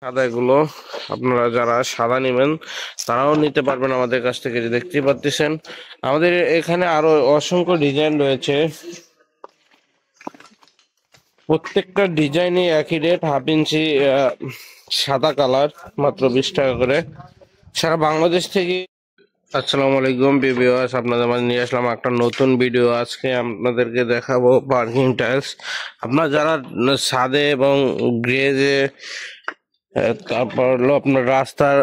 সাদাগুলো আপনারা যারা সাদা নেবেন তারাও নিতে পারবেন আমাদের কাছ থেকে। যে দেখতেই পাচ্ছেন আমাদের এখানে আরো অসংখ্য ডিজাইন রয়েছে। প্রত্যেকটা ডিজাইনই একই রেট, হাফ ইঞ্চি সাদা কালার মাত্র 20 টাকা করে সারা বাংলাদেশ থেকে। আসসালামু আলাইকুম ভিউয়ার্স, আপনাদের মাঝে নিয়ে আসলাম একটা নতুন ভিডিও। আজকে আপনাদেরকে দেখাবো পার্কিং টাইলস। আপনারা যারা ছাদে এবং গ্রেজে, তারপর হলো আপনার রাস্তার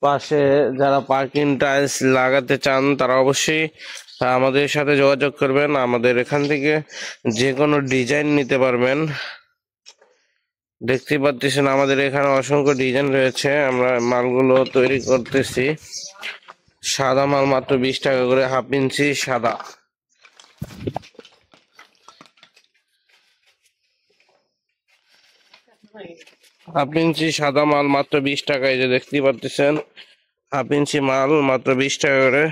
পাশে যারা পার্কিং টাইলস লাগাতে চান তারা অবশ্যই আমাদের সাথে যোগাযোগ করবেন। আমাদের এখান থেকে যে কোনো ডিজাইন নিতে পারবেন। দেখতে পাচ্ছেন আমাদের এখানে অসংখ্য ডিজাইন রয়েছে। আমরা মালগুলো তৈরি করতেছি। সাদা মাল মাত্র 20 টাকা করে, হাফ ইঞ্চি সাদা। হাফ ইঞ্চি সাদা মাল মাত্র 20 টাকায়। যে দেখতে পাচ্ছেন হাফ ইঞ্চি মাল মাত্র 20 টাকা করে।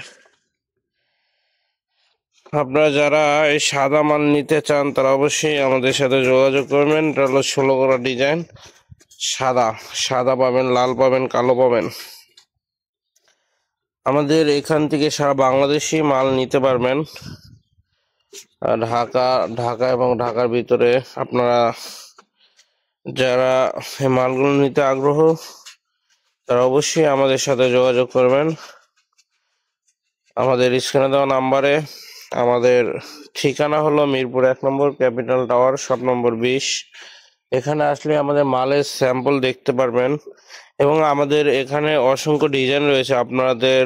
আপনারা যারা এই সাদা মাল নিতে চান তারা অবশ্যই আমাদের সাথে যোগাযোগ করবেন। এটা হলো 16 করা ডিজাইন। সাদা সাদা পাবেন, লাল পাবেন, কালো পাবেন। আমাদের এখান থেকে সারা বাংলাদেশি মাল নিতে পারবেন। ঢাকা ঢাকা এবং ঢাকার ভিতরে আপনারা যারা এই মালগুলো নিতে আগ্রহ তারা অবশ্যই আমাদের সাথে যোগাযোগ করবেন। আমাদের স্ক্রিনে দেওয়া নাম্বারে। আমাদের ঠিকানা হলো মিরপুর 1 নম্বর ক্যাপিটাল টাওয়ার, শপ নম্বর 20। এখানে আসলে আমাদের মালের স্যাম্পল দেখতে পারবেন এবং আমাদের এখানে অসংখ্য ডিজাইন রয়েছে। আপনাদের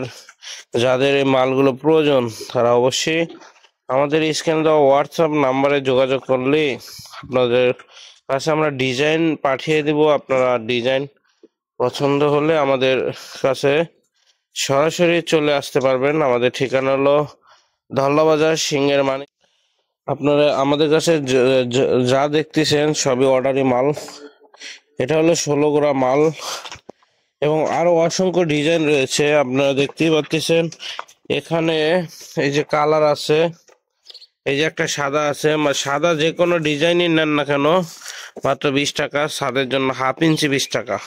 যাদের এই মালগুলো প্রয়োজন তারা অবশ্যই আমাদের স্ক্রিনে দেওয়া হোয়াটসঅ্যাপ নাম্বারে যোগাযোগ করলেই আপনাদের কাছে আমরা ডিজাইন পাঠিয়ে দিব। আপনারা ডিজাইন পছন্দ হলে আমাদের কাছে সরাসরি চলে আসতে পারবেন। আমাদের ঠিকানা হলো ধল্লা বাজার, সিংহের মানিক। আপনারা আমাদের কাছে যা দেখতেছেন সবই অর্ডারি মাল। এটা হলো 16 গোড়া মাল এবং আরো অসংখ্য ডিজাইন রয়েছে। আপনারা দেখতেই পাচ্ছেন এখানে এই যে কালার আছে, এই যে একটা সাদা আছে। সাদা যে কোনো ডিজাইনই নেন না কেন মাত্র 20 টাকা। সাদের জন্য হাফ ইঞ্চি 20 টাকা,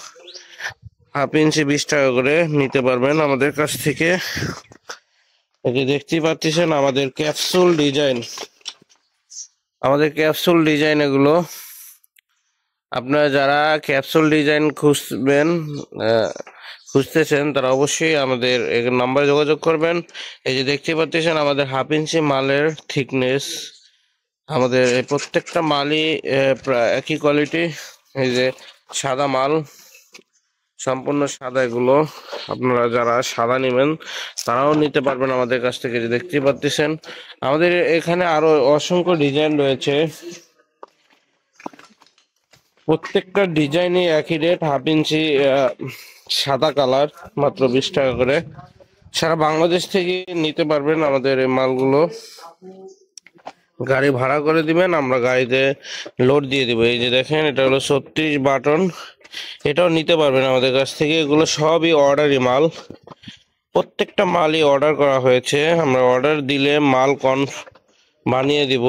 হাফ ইঞ্চি 20 টাকা করে নিতে পারবেন আমাদের কাছ থেকে। এই যে দেখতেই পাচ্ছেন আমাদের ক্যাপসুল ডিজাইন, আমাদের ক্যাপসুল ডিজাইন এগুলো। আপনারা যারা ক্যাপসুল ডিজাইন খুঁজতেছেন তারা অবশ্যই আমাদের নাম্বারে যোগাযোগ করবেন। এই যে দেখতে পাচ্ছেন আমাদের হাফ ইঞ্চি মালের থিকনেস। আমাদের এই প্রত্যেকটা মালই প্রায় একই কোয়ালিটি। এই যে সাদা মাল, সম্পূর্ণ সাদা এগুলো। আপনারা যারা সাদা নেবেন তারাও নিতে পারবেন আমাদের কাছ থেকে। যে দেখতে পাচ্ছেন আমাদের এখানে আরো অসংখ্য ডিজাইন রয়েছে। প্রত্যেকটা ডিজাইনই একই রেট, হাফ ইঞ্চি সাদা কালার মাত্র 20 টাকা করে সারা বাংলাদেশ থেকে নিতে পারবেন। আমাদের এই মালগুলো গাড়ি ভাড়া করে দিবেন, আমরা গাড়িতে লোড দিয়ে দিব। এই যে দেখেন এটা হলো 36 বাটন, এটাও নিতে পারবেন আমাদের কাছ থেকে। এগুলো সবই অর্ডারি মাল, প্রত্যেকটা মালই অর্ডার করা হয়েছে। আমরা অর্ডার দিলে মাল বানিয়ে দিব।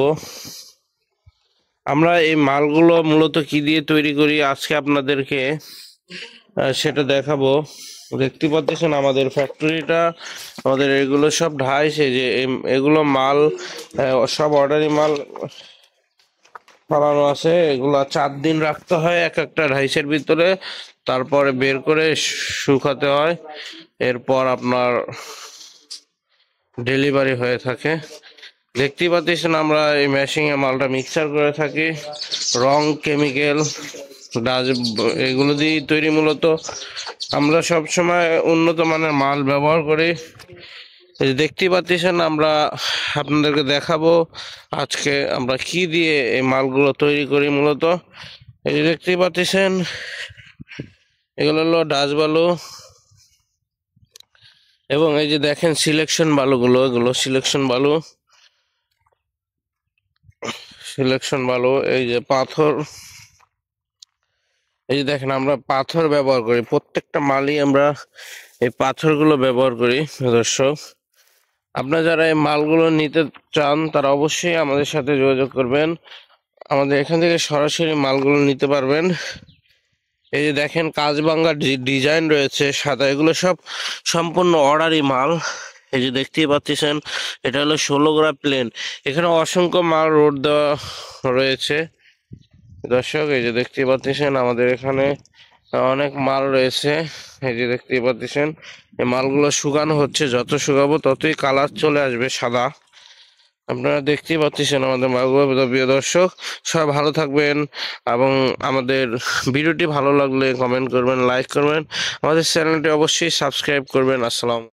আমরা এই মালগুলো মূলত কি দিয়ে তৈরি করি আজকে আপনাদেরকে সেটা দেখাবো। দেখতে পাচ্ছেন আমাদের ফ্যাক্টরিটা, আমাদের এগুলো সব ঢাইস। এই যে এগুলো মাল সব অর্ডারি মাল বানানো আছে। এগুলা 4 দিন রাখতে হয় এক একটা ঢাইসের ভিতরে, তারপরে বের করে শুকাতে হয়। এরপর আপনার ডেলিভারি হয়ে থাকে। দেখতেই পাচ্ছেন আমরা এই মেশিং এ মালটা মিক্সচার করে থাকি। রং, কেমিক্যাল, ডাজ এগুলো দিয়ে তৈরি। মূলত আমরা সব সময় উন্নত মানের মাল ব্যবহার করি। দেখতেই পাচ্ছেন আমরা আপনাদেরকে দেখাবো আজকে আমরা কি দিয়ে এই মালগুলো তৈরি করি। মূলত এই যে দেখতেই পাচ্ছেন এগুলো হলো ডাচ বালু এবং এই যে দেখেন সিলেকশন বালুগুলো, এগুলো সিলেকশন বালু। সিলেকশন বালু এই যে পাথর, এই যে দেখেন আমরা পাথর ব্যবহার করি। প্রত্যেকটা মালই আমরা এই পাথরগুলো ব্যবহার করি। দর্শক, আপনারা যারা এই মালগুলো নিতে চান তারা অবশ্যই আমাদের সাথে যোগাযোগ করবেন। আমাদের এখান থেকে সরাসরি মালগুলো নিতে পারবেন। এই যে দেখেন কাজবাঙ্গার ডিজাইন রয়েছে সাদা, এগুলো সব সম্পূর্ণ অর্ডারি মাল। এই যে দেখতেই পাচ্ছেন এটা হলো 16 গ্রা প্লেন। এখানে অসংখ্য মাল রোড দেওয়া রয়েছে দর্শক। এই যে দেখতেই পাচ্ছেন আমাদের এখানে অনেক মাল রয়েছে। এই যে দেখতেই পাচ্ছেন এই মালগুলো শুকানো হচ্ছে, যত শুকাবো ততই কালার চলে আসবে সাদা। আপনারা দেখতেই পাচ্ছেন আমাদের মালগুলো। প্রিয় দর্শক, সবাই ভালো থাকবেন এবং আমাদের ভিডিওটি ভালো লাগলে কমেন্ট করবেন, লাইক করবেন, আমাদের চ্যানেলটি অবশ্যই সাবস্ক্রাইব করবেন। আসসালাম।